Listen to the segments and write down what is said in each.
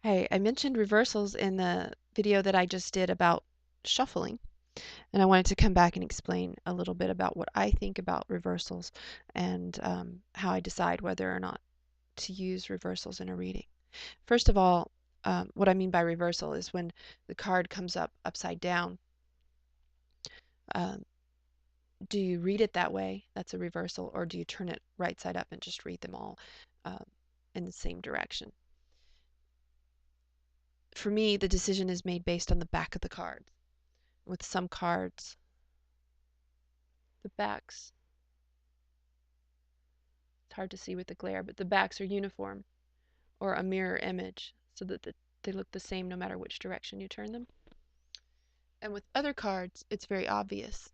Hey, I mentioned reversals in the video that I just did about shuffling, and I wanted to come back and explain a little bit about what I think about reversals and how I decide whether or not to use reversals in a reading. First of all, what I mean by reversal is when the card comes up upside down. Um, do you read it that way? That's a reversal, or do you turn it right side up and just read them all um, in the same direction? For me, the decision is made based on the back of the card. With some cards, the backs, it's hard to see with the glare, but the backs are uniform or a mirror image so that they look the same no matter which direction you turn them. And with other cards, it's very obvious.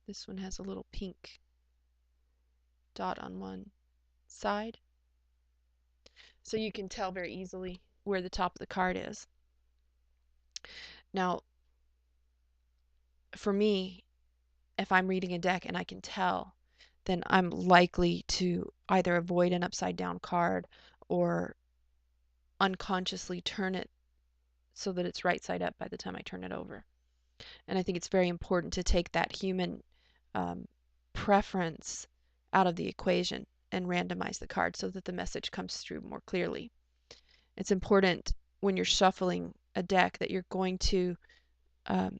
This one has a little pink dot on one side, so you can tell very easily where the top of the card is. Now, for me, if I'm reading a deck and I can tell, then I'm likely to either avoid an upside down card or unconsciously turn it so that it's right side up by the time I turn it over. And I think it's very important to take that human um, preference out of the equation and randomize the cards so that the message comes through more clearly. It's important when you're shuffling a deck that you're going to um,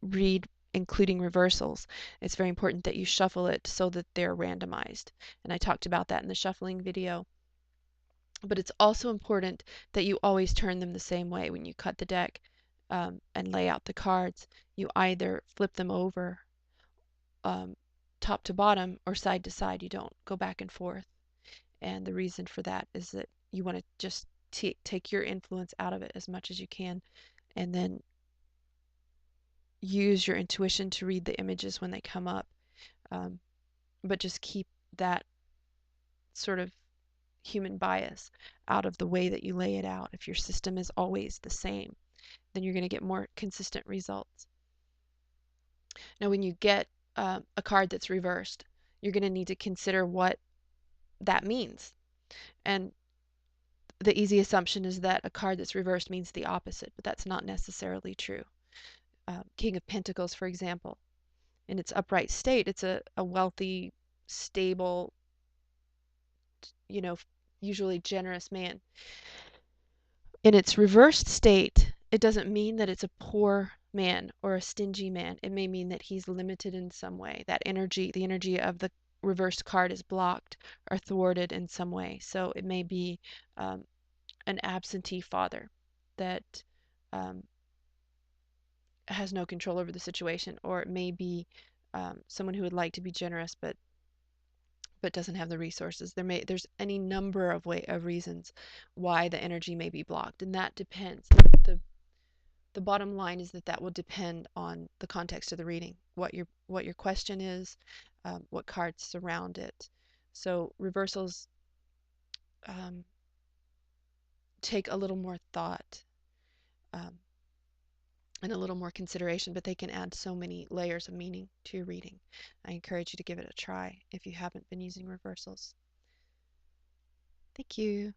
read including reversals. It's very important that you shuffle it so that they're randomized. And I talked about that in the shuffling video. But it's also important that you always turn them the same way when you cut the deck and lay out the cards. You either flip them over um, top to bottom or side to side. You don't go back and forth. And the reason for that is that you want to just take your influence out of it as much as you can and then use your intuition to read the images when they come up. Um, but just keep that sort of human bias out of the way that you lay it out. If your system is always the same, then you're going to get more consistent results. Now, when you get a card that's reversed, you're going to need to consider what that means. And the easy assumption is that a card that's reversed means the opposite, but that's not necessarily true. King of Pentacles, for example, in its upright state, it's a wealthy, stable, you know, usually generous man. In its reversed state, it doesn't mean that it's a poor man or a stingy man. It may mean that he's limited in some way. That energy, the energy of the reversed card is blocked or thwarted in some way. So it may be um, an absentee father that um, has no control over the situation, or it may be someone who would like to be generous but doesn't have the resources. There's any number of reasons why the energy may be blocked, and that depends. The bottom line is that that will depend on the context of the reading, what your question is, what cards surround it. So reversals um, take a little more thought um, and a little more consideration, but they can add so many layers of meaning to your reading. I encourage you to give it a try if you haven't been using reversals. Thank you.